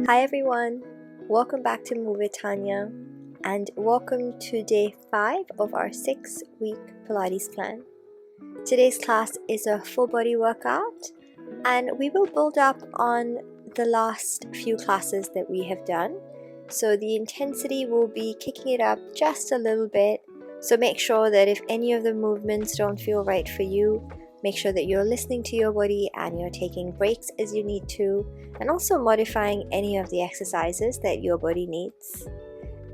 Hi everyone, welcome back to Move with Tania and welcome to day 5 of our 6-week Pilates plan. Today's class is a full body workout and we will build up on the last few classes that we have done. So the intensity will be kicking it up just a little bit. So make sure that if any of the movements don't feel right for you, make sure that you're listening to your body and you're taking breaks as you need to, and also modifying any of the exercises that your body needs.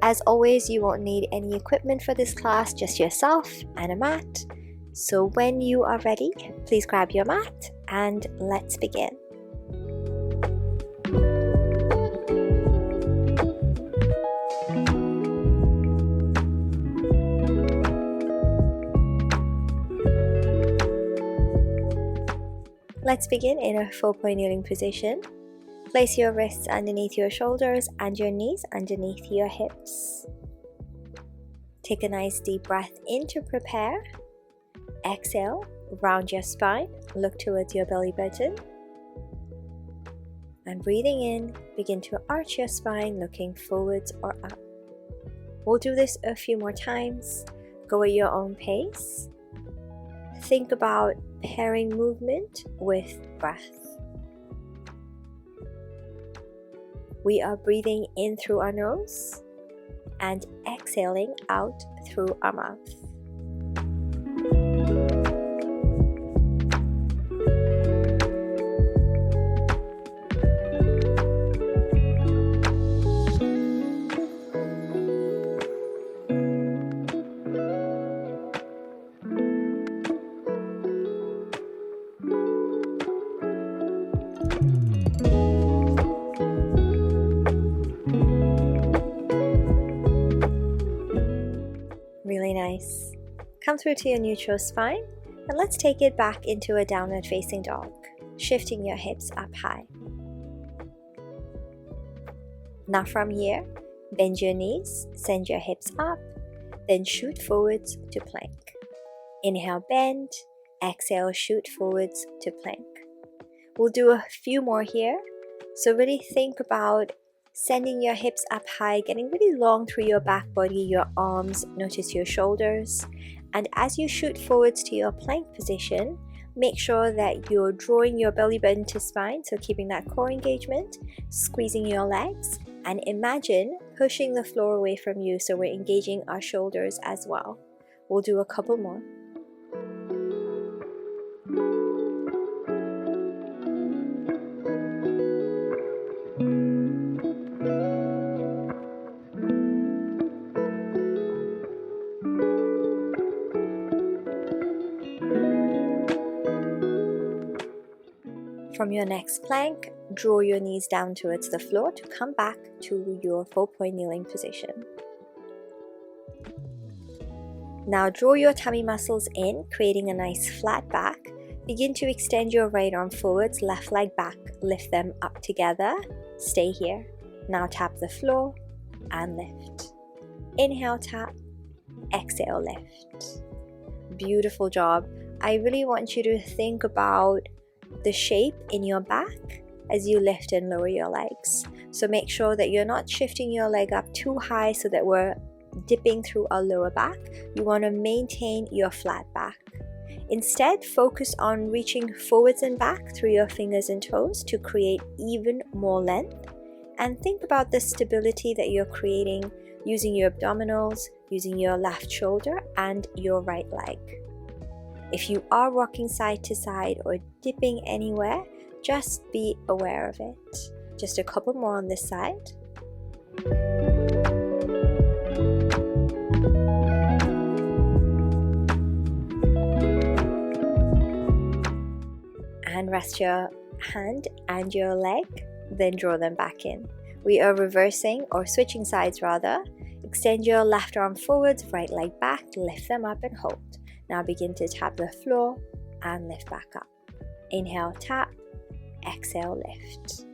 As always, you won't need any equipment for this class, just yourself and a mat. So when you are ready, please grab your mat and let's begin. Let's begin in a 4-point kneeling position. Place your wrists underneath your shoulders and your knees underneath your hips. Take a nice deep breath in to prepare. Exhale, round your spine, look towards your belly button. And breathing in, begin to arch your spine, looking forwards or up. We'll do this a few more times. Go at your own pace. Think about pairing movement with breath. We are breathing in through our nose and exhaling out through our mouth. Really nice. Come through to your neutral spine and let's take it back into a downward facing dog, shifting your hips up high. Now from here, bend your knees, send your hips up, then shoot forwards to plank. Inhale, bend, exhale, shoot forwards to plank. We'll do a few more here, so really think about sending your hips up high, getting really long through your back body, your arms, notice your shoulders. And as you shoot forwards to your plank position, make sure that you're drawing your belly button to spine, so keeping that core engagement, squeezing your legs, and imagine pushing the floor away from you so we're engaging our shoulders as well. We'll do a couple more. From your next plank, draw your knees down towards the floor to come back to your 4-point kneeling position. Now draw your tummy muscles in, creating a nice flat back. Begin to extend your right arm forwards, left leg back, lift them up together. Stay here. Now tap the floor and lift. Inhale, tap. Exhale, lift. Beautiful job. I really want you to think about the shape in your back as you lift and lower your legs. So make sure that you're not shifting your leg up too high so that we're dipping through our lower back. You want to maintain your flat back. Instead, focus on reaching forwards and back through your fingers and toes to create even more length. And think about the stability that you're creating using your abdominals, using your left shoulder and your right leg. If you are rocking side to side or dipping anywhere, just be aware of it. Just a couple more on this side. And rest your hand and your leg, then draw them back in. We are reversing or switching sides rather. Extend your left arm forwards, right leg back, lift them up and hold. Now begin to tap the floor and lift back up. Inhale, tap, exhale, lift.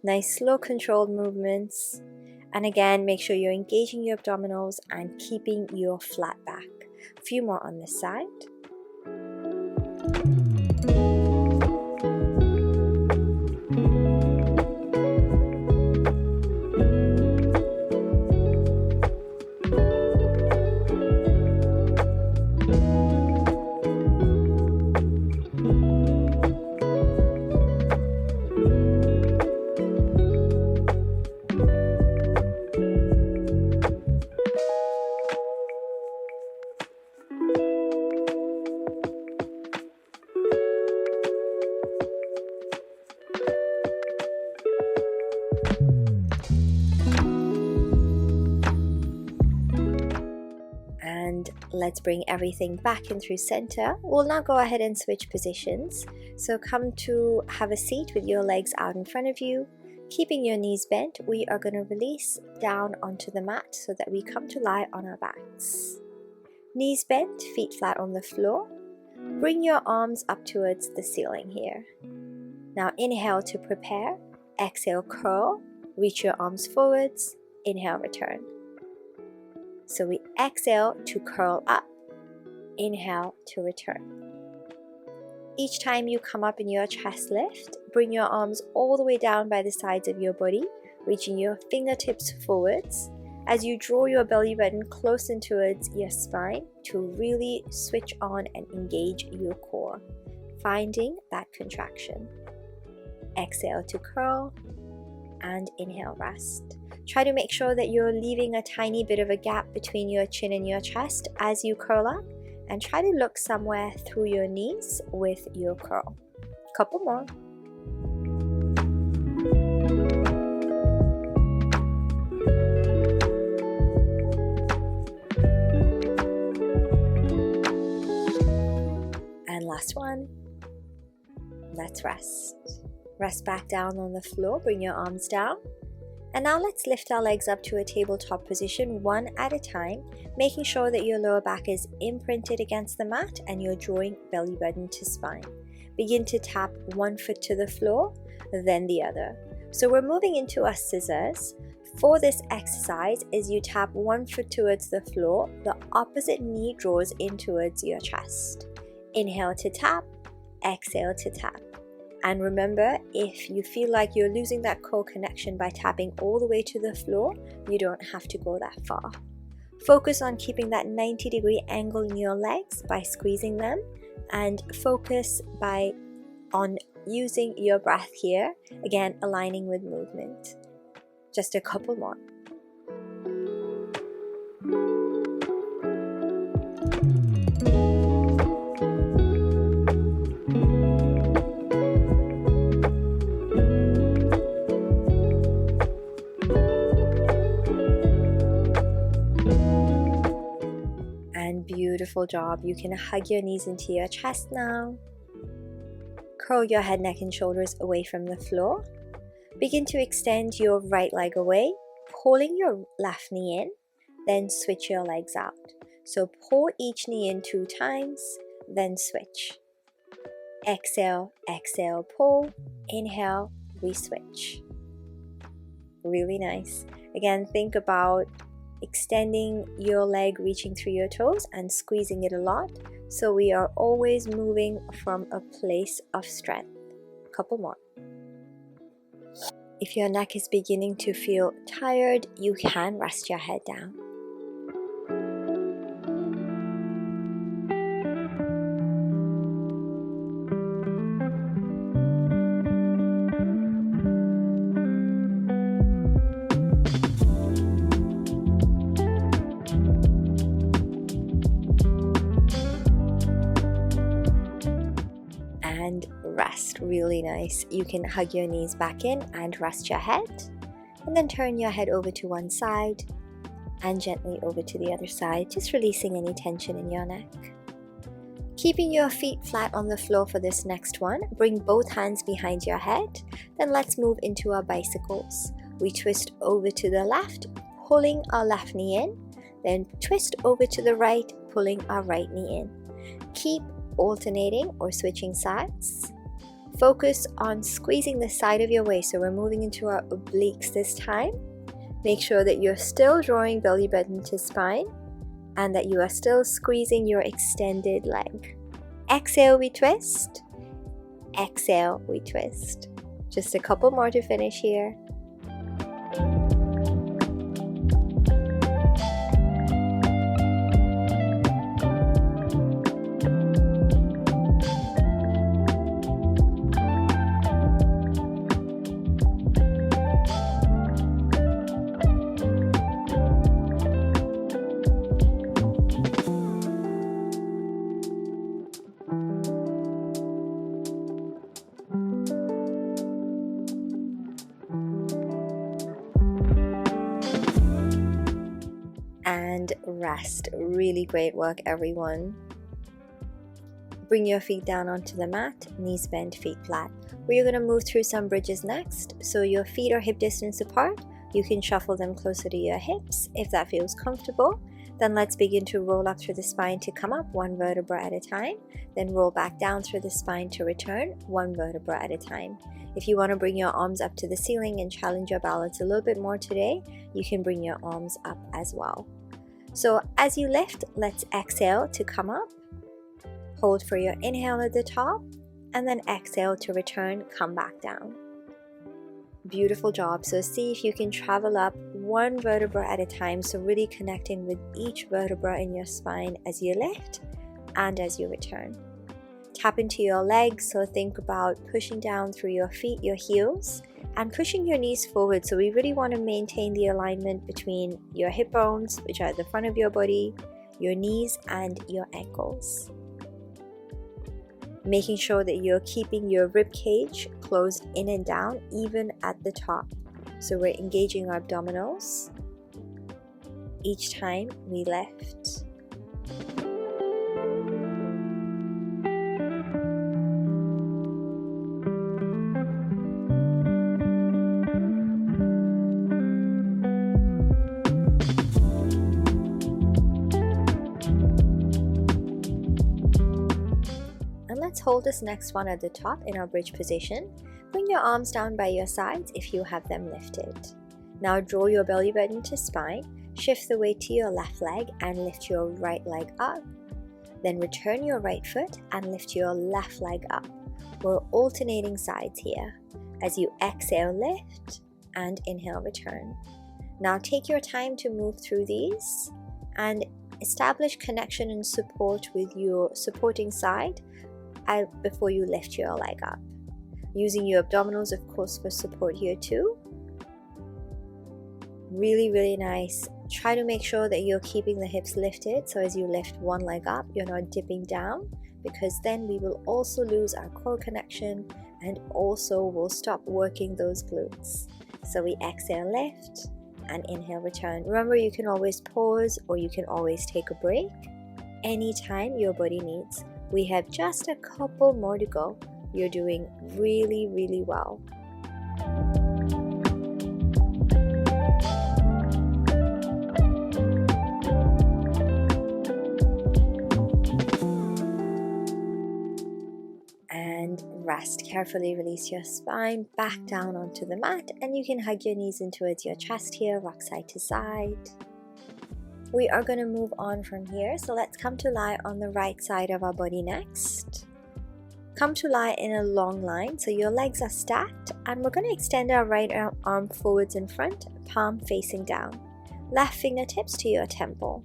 Nice slow controlled movements. And again, make sure you're engaging your abdominals and keeping your flat back. A few more on this side. Let's bring everything back in through center. We'll now go ahead and switch positions. So come to have a seat with your legs out in front of you. Keeping your knees bent, we are going to release down onto the mat so that we come to lie on our backs. Knees bent, feet flat on the floor. Bring your arms up towards the ceiling here. Now inhale to prepare. Exhale, curl. Reach your arms forwards. Inhale, return. So we exhale to curl up. Inhale to return. Each time you come up in your chest lift, bring your arms all the way down by the sides of your body, reaching your fingertips forwards as you draw your belly button close in towards your spine to really switch on and engage your core, finding that contraction. Exhale to curl and inhale, rest. Try to make sure that you're leaving a tiny bit of a gap between your chin and your chest as you curl up, and try to look somewhere through your knees with your curl. Couple more. And last one. Let's rest. Rest back down on the floor, bring your arms down. And now let's lift our legs up to a tabletop position one at a time, making sure that your lower back is imprinted against the mat and you're drawing belly button to spine. Begin to tap one foot to the floor, then the other. So we're moving into our scissors. For this exercise, as you tap one foot towards the floor, the opposite knee draws in towards your chest. Inhale to tap, exhale to tap. And remember, if you feel like you're losing that core connection by tapping all the way to the floor, you don't have to go that far. Focus on keeping that 90-degree angle in your legs by squeezing them, and focus on using your breath here, again aligning with movement. Just a couple more. Beautiful job. You can hug your knees into your chest now. Curl your head, neck, and shoulders away from the floor. Begin to extend your right leg away, pulling your left knee in, then switch your legs out. So pull each knee in 2 times, then switch. Exhale, exhale, pull. Inhale, re-switch. Really nice. Again, think about extending your leg, reaching through your toes and squeezing it a lot, so we are always moving from a place of strength. Couple more. If your neck is beginning to feel tired, you can rest your head down. And rest. Really nice. You can hug your knees back in and rest your head, and then turn your head over to one side and gently over to the other side, just releasing any tension in your neck. Keeping your feet flat on the floor for this next one, bring both hands behind your head. Then let's move into our bicycles. We twist over to the left, pulling our left knee in, then twist over to the right, pulling our right knee in. Keep alternating or switching sides. Focus on squeezing the side of your waist, so we're moving into our obliques this time. Make sure that you're still drawing belly button to spine and that you are still squeezing your extended leg. Exhale, we twist. Exhale, we twist. Just a couple more to finish here. and rest. Really great work, everyone. Bring your feet down onto the mat, knees bent, feet flat. We're going to move through some bridges next. So your feet are hip distance apart. You can shuffle them closer to your hips if that feels comfortable. Then let's begin to roll up through the spine to come up, one vertebra at a time. Then roll back down through the spine to return, one vertebra at a time. If you want to bring your arms up to the ceiling and challenge your balance a little bit more today, you can bring your arms up as well. So as you lift, let's exhale to come up. Hold for your inhale at the top, and then exhale to return, come back down. Beautiful job. So see if you can travel up one vertebra at a time, so really connecting with each vertebra in your spine as you lift and as you return. Tap into your legs, so think about pushing down through your feet, your heels, and pushing your knees forward. So we really want to maintain the alignment between your hip bones, which are at the front of your body, your knees, and your ankles. Making sure that you're keeping your rib cage closed in and down, even at the top. So we're engaging our abdominals each time we lift. Let's hold this next one at the top in our bridge position. Bring your arms down by your sides if you have them lifted. Now draw your belly button to spine, shift the weight to your left leg and lift your right leg up. Then return your right foot and lift your left leg up. We're alternating sides here. As you exhale, lift, and inhale, return. Now take your time to move through these and establish connection and support with your supporting side before you lift your leg up. Using your abdominals, of course, for support here too. Really, really nice. Try to make sure that you're keeping the hips lifted, so as you lift one leg up, you're not dipping down, because then we will also lose our core connection and also will stop working those glutes. So we exhale, lift, and inhale, return. Remember, you can always pause or you can always take a break anytime your body needs. We have just a couple more to go. You're doing really, really well. And rest. Carefully release your spine back down onto the mat, and you can hug your knees in towards your chest here, rock side to side. We are going to move on from here, so let's come to lie on the right side of our body next. Come to lie in a long line, so your legs are stacked, and we're going to extend our right arm forwards in front, palm facing down. Left fingertips to your temple.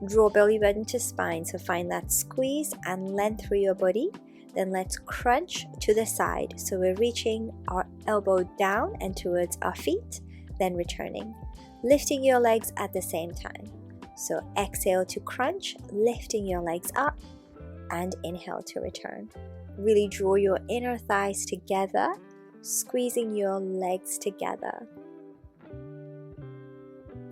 Draw belly button to spine, so find that squeeze and length through your body. Then let's crunch to the side, so we're reaching our elbow down and towards our feet, then returning. Lifting your legs at the same time. So exhale to crunch, lifting your legs up, and inhale to return. Really draw your inner thighs together, squeezing your legs together.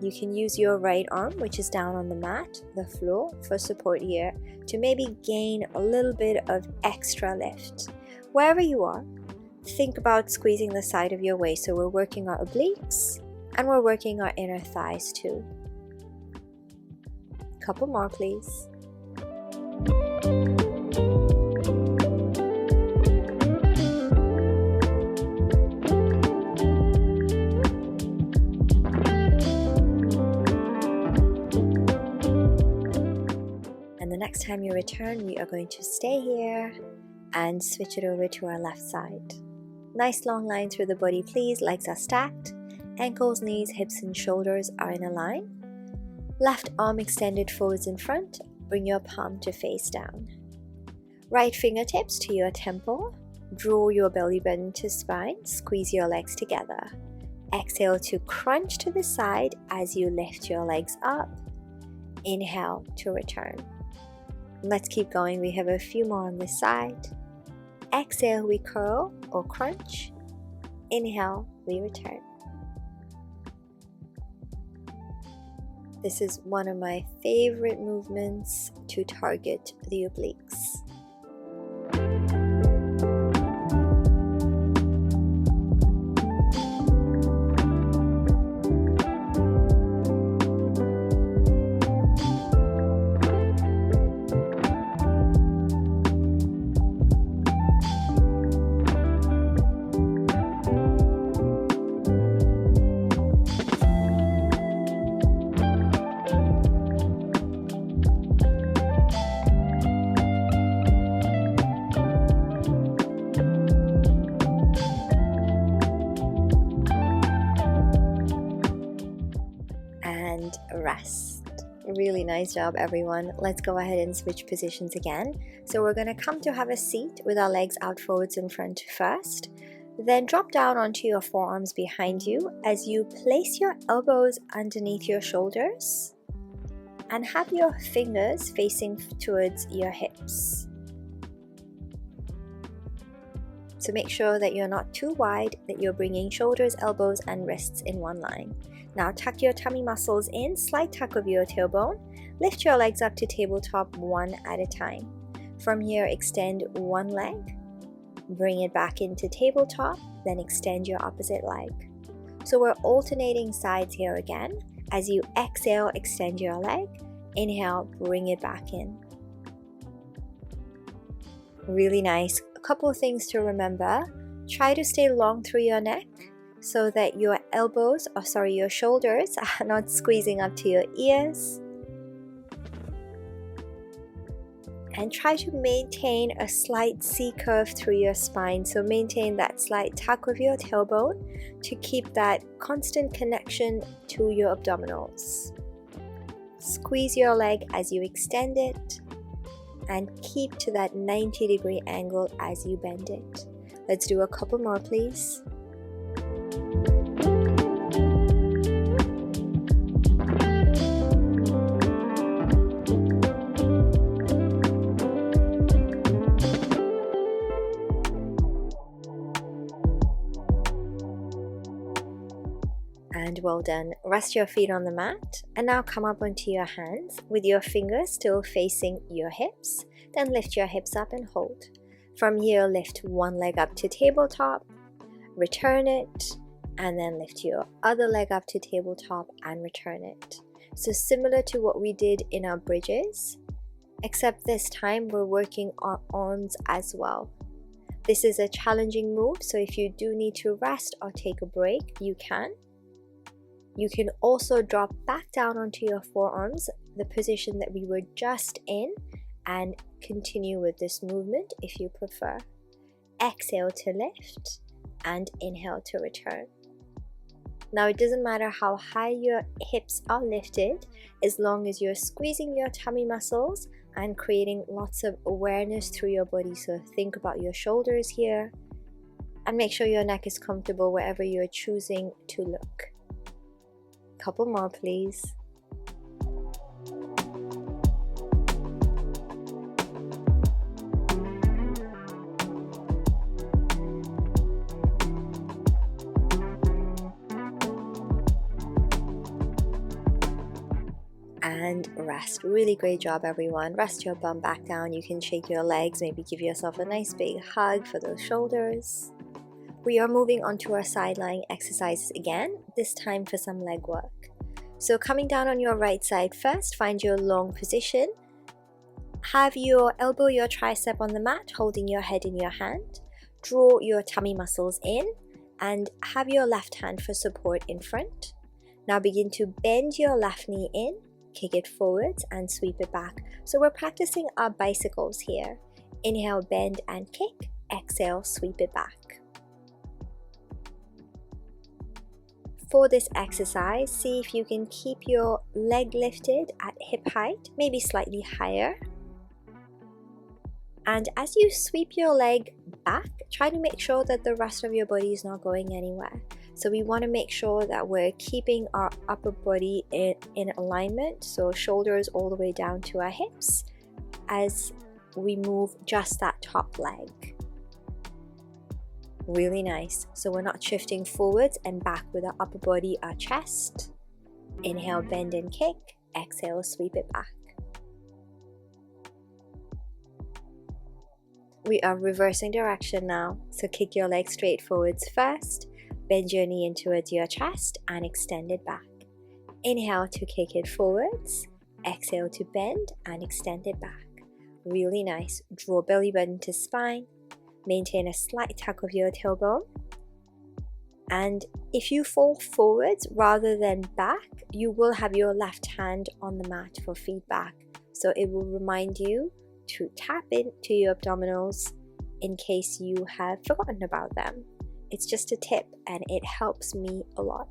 You can use your right arm, which is down on the mat, the floor, for support here, to maybe gain a little bit of extra lift. Wherever you are, think about squeezing the side of your waist. So we're working our obliques, and we're working our inner thighs too. Couple more, please. And the next time you return, we are going to stay here and switch it over to our left side. Nice long line through the body, please. Legs are stacked. Ankles, knees, hips, and shoulders are in a line. Left arm extended forwards in front, bring your palm to face down. Right fingertips to your temple, draw your belly button to spine, squeeze your legs together. Exhale to crunch to the side as you lift your legs up. Inhale to return. Let's keep going, we have a few more on this side. Exhale, we curl or crunch. Inhale, we return. This is one of my favorite movements to target the obliques. And rest. Really nice job, everyone. Let's go ahead and switch positions again. So we're going to come to have a seat with our legs out forwards in front first. Then drop down onto your forearms behind you as you place your elbows underneath your shoulders and have your fingers facing towards your hips. So make sure that you're not too wide, that you're bringing shoulders, elbows, and wrists in one line. Now tuck your tummy muscles in, slight tuck of your tailbone. Lift your legs up to tabletop one at a time. From here, extend one leg, bring it back into tabletop, then extend your opposite leg. So we're alternating sides here again. As you exhale, extend your leg. Inhale, bring it back in. Really nice. A couple of things to remember. Try to stay long through your neck so that your your shoulders are not squeezing up to your ears. And try to maintain a slight C curve through your spine. So maintain that slight tuck of your tailbone to keep that constant connection to your abdominals. Squeeze your leg as you extend it and keep to that 90-degree angle as you bend it. Let's do a couple more, please. And well done. Rest your feet on the mat and now come up onto your hands with your fingers still facing your hips. Then lift your hips up and hold. From here, lift one leg up to tabletop, return it, and then lift your other leg up to tabletop and return it. So similar to what we did in our bridges, except this time we're working our arms as well. This is a challenging move, so if you do need to rest or take a break, you can. You can also drop back down onto your forearms, the position that we were just in, and continue with this movement if you prefer. Exhale to lift and inhale to return. Now it doesn't matter how high your hips are lifted, as long as you're squeezing your tummy muscles and creating lots of awareness through your body. So think about your shoulders here and make sure your neck is comfortable wherever you're choosing to look. Couple more, please. And rest. Really great job, everyone. Rest your bum back down. You can shake your legs, maybe give yourself a nice big hug for those shoulders. We are moving on to our side lying exercises again, this time for some leg work. So coming down on your right side first, find your long position. Have your elbow, your tricep on the mat, holding your head in your hand. Draw your tummy muscles in and have your left hand for support in front. Now begin to bend your left knee in, kick it forwards and sweep it back. So we're practicing our bicycles here. Inhale, bend and kick. Exhale, sweep it back. For this exercise, see if you can keep your leg lifted at hip height, maybe slightly higher. And as you sweep your leg back, try to make sure that the rest of your body is not going anywhere. So we want to make sure that we're keeping our upper body in alignment, so shoulders all the way down to our hips as we move just that top leg. Really nice. So we're not shifting forwards and back with our upper body, our chest. Inhale, bend and kick. Exhale, sweep it back. We are reversing direction now, so kick your leg straight forwards first, bend your knee in towards your chest and extend it back. Inhale to kick it forwards, exhale to bend and extend it back. Really nice. Draw belly button to spine, maintain a slight tuck of your tailbone, and if you fall forwards rather than back, you will have your left hand on the mat for feedback, so it will remind you to tap into your abdominals in case you have forgotten about them. It's just a tip and it helps me a lot.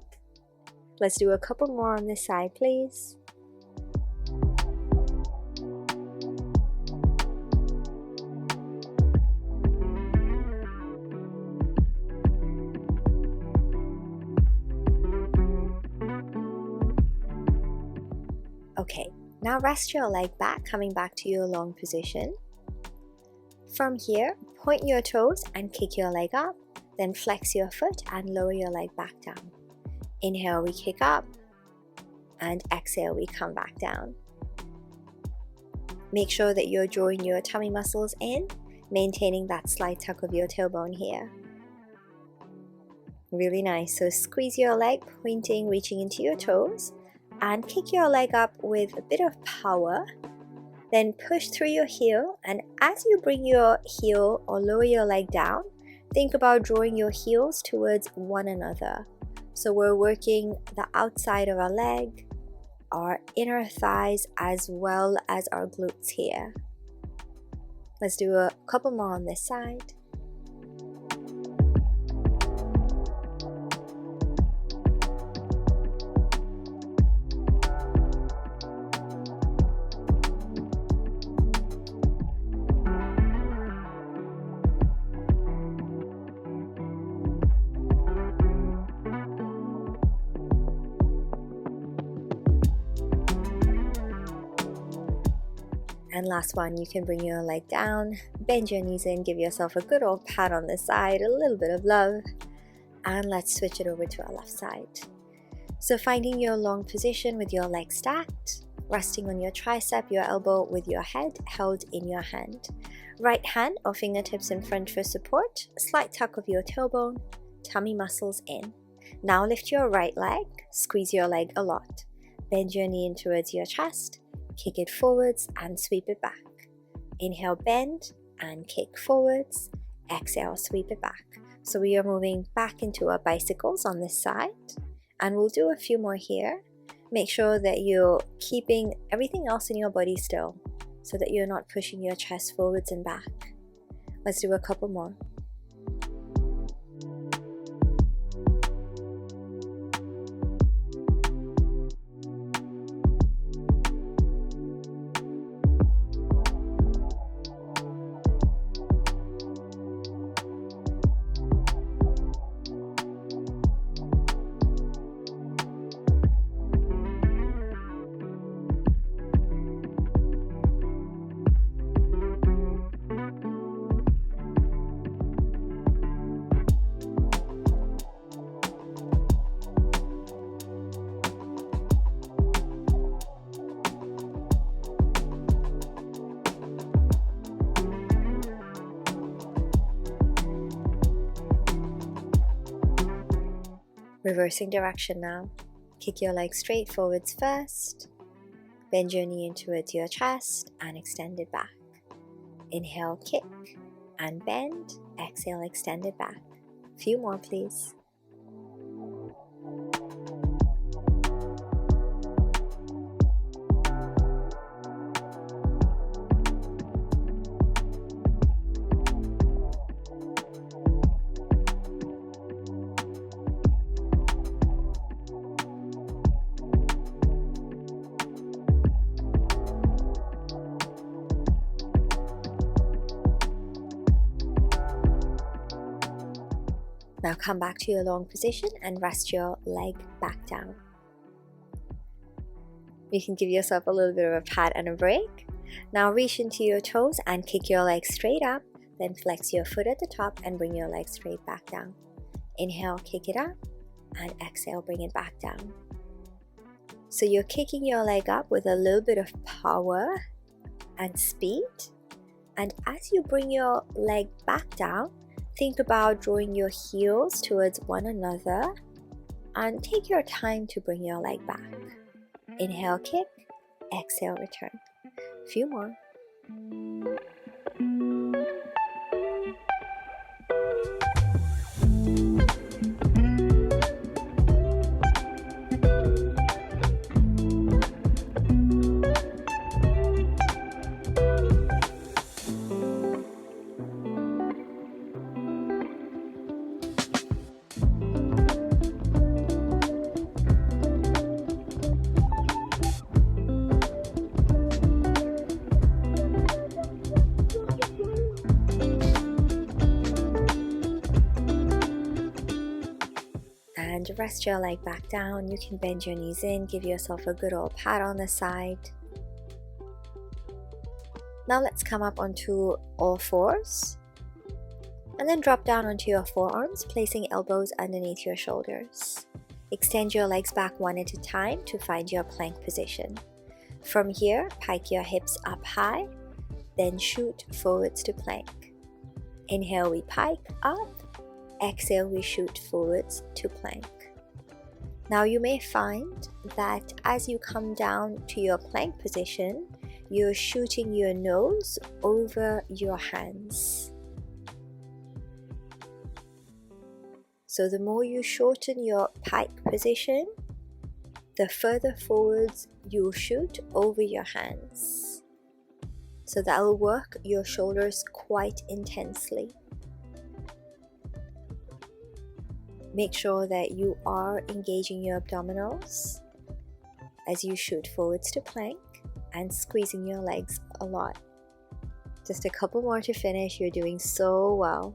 Let's do a couple more on this side, please. Okay, now rest your leg back, coming back to your long position. From here, point your toes and kick your leg up, then flex your foot and lower your leg back down. Inhale, we kick up, and exhale, we come back down. Make sure that you're drawing your tummy muscles in, maintaining that slight tuck of your tailbone here. Really nice. So squeeze your leg, pointing, reaching into your toes, and kick your leg up with a bit of power. Then push through your heel, and as you bring your heel or lower your leg down, think about drawing your heels towards one another. So we're working the outside of our leg, our inner thighs, as well as our glutes here. Let's do a couple more on this side. And last one, you can bring your leg down, bend your knees in, give yourself a good old pat on the side, a little bit of love, and let's switch it over to our left side. So finding your long position with your legs stacked, resting on your tricep, your elbow with your head held in your hand. Right hand or fingertips in front for support, slight tuck of your tailbone, tummy muscles in. Now lift your right leg, squeeze your leg a lot, bend your knee in towards your chest, kick it forwards and sweep it back. Inhale, bend and kick forwards. Exhale, sweep it back. So we are moving back into our bicycles on this side, and we'll do a few more here. Make sure that you're keeping everything else in your body still so that you're not pushing your chest forwards and back. Let's do a couple more. Reversing direction now. Kick your leg straight forwards first. Bend your knee in towards your chest and extend it back. Inhale, kick and bend. Exhale, extend it back. Few more, please. Now come back to your long position and rest your leg back down. You can give yourself a little bit of a pat and a break. Now reach into your toes and kick your leg straight up, then flex your foot at the top and bring your leg straight back down. Inhale, kick it up, and exhale, bring it back down. So you're kicking your leg up with a little bit of power and speed. And as you bring your leg back down, think about drawing your heels towards one another and take your time to bring your leg back. Inhale, kick, exhale, return. A few more. And rest your leg back down. You can bend your knees in, give yourself a good old pat on the side. Now let's come up onto all fours and then drop down onto your forearms, placing elbows underneath your shoulders. Extend your legs back one at a time to find your plank position. From here, pike your hips up high, then shoot forwards to plank. Inhale, we pike up. Exhale, we shoot forwards to plank. Now you may find that as you come down to your plank position, you're shooting your nose over your hands. So the more you shorten your pike position, the further forwards you'll shoot over your hands. So that'll work your shoulders quite intensely. Make sure that you are engaging your abdominals as you shoot forwards to plank and squeezing your legs a lot. Just a couple more to finish. You're doing so well.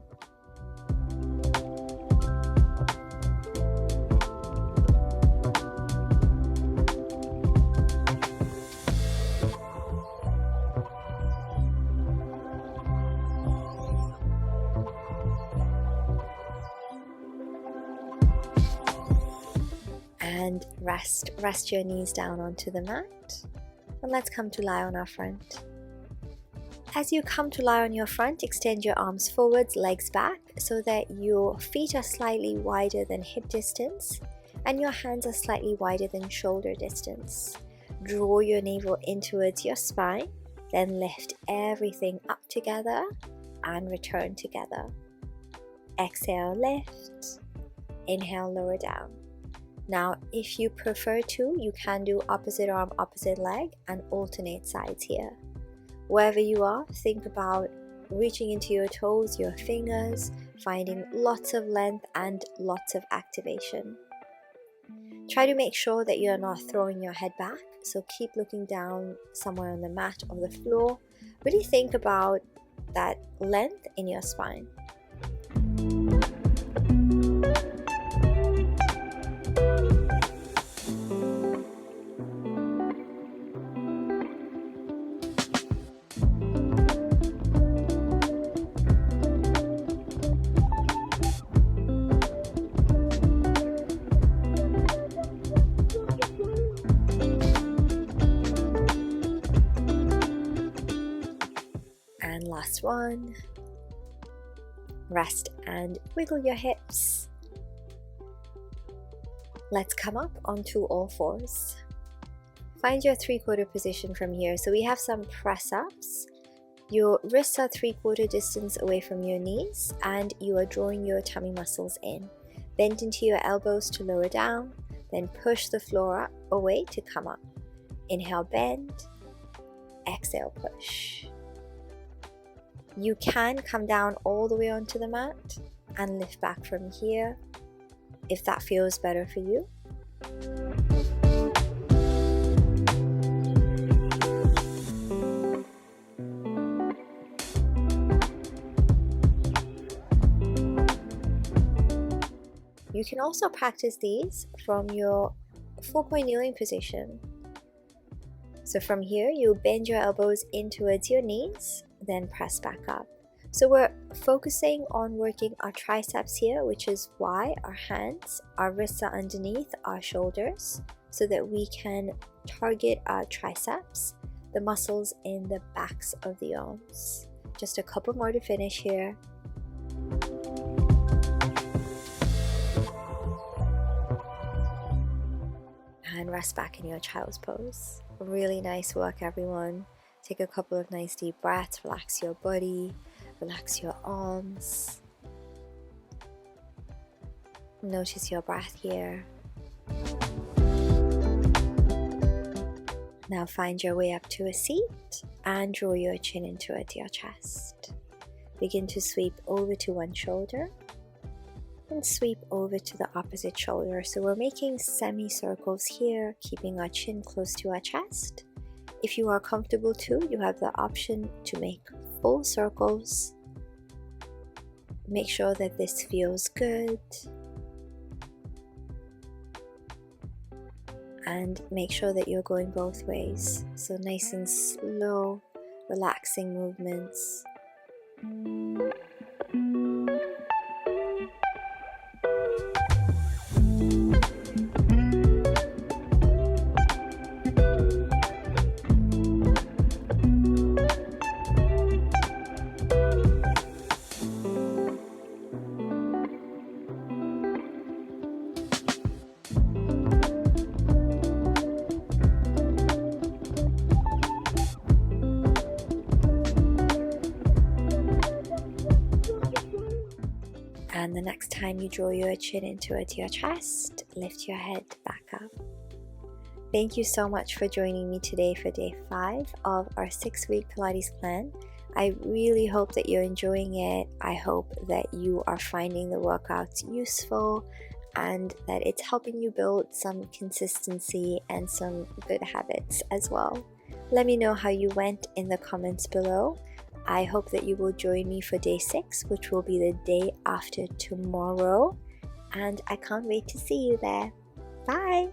And rest your knees down onto the mat, and let's come to lie on our front. As you come to lie on your front, extend your arms forwards, legs back, so that your feet are slightly wider than hip distance and your hands are slightly wider than shoulder distance. Draw your navel in towards your spine, then lift everything up together and return together. Exhale, lift. Inhale, lower down. Now, if you prefer to, you can do opposite arm, opposite leg and alternate sides here. Wherever you are, think about reaching into your toes, your fingers, finding lots of length and lots of activation. Try to make sure that you're not throwing your head back, so keep looking down somewhere on the mat or the floor. Really think about that length in your spine. And last one. Rest and wiggle your hips. Let's come up onto all fours. Find your 3/4 position from here. So we have some press ups. Your wrists are 3/4 distance away from your knees and you are drawing your tummy muscles in. Bend into your elbows to lower down, then push the floor up away to come up. Inhale, bend. Exhale, push. You can come down all the way onto the mat and lift back from here if that feels better for you. You can also practice these from your 4-point kneeling position. So from here, you bend your elbows in towards your knees, then press back up. So we're focusing on working our triceps here, which is why our hands, our wrists are underneath our shoulders. so that we can target our triceps, the muscles in the backs of the arms. Just a couple more to finish here. And rest back in your child's pose. Really nice work, everyone. Take a couple of nice deep breaths, relax your body, relax your arms. Notice your breath here. Now find your way up to a seat and draw your chin in towards your chest. Begin to sweep over to one shoulder and sweep over to the opposite shoulder. So we're making semicircles here, keeping our chin close to our chest. If you are comfortable too, you have the option to make full circles. Make sure that this feels good. And make sure that you're going both ways. So nice and slow, relaxing movements. And the next time you draw your chin in towards your chest, lift your head back up. Thank you so much for joining me today for day 5 of our 6-week Pilates plan. I really hope that you're enjoying it. I hope that you are finding the workouts useful and that it's helping you build some consistency and some good habits as well. Let me know how you went in the comments below. I hope that you will join me for day 6, which will be the day after tomorrow. And I can't wait to see you there. Bye!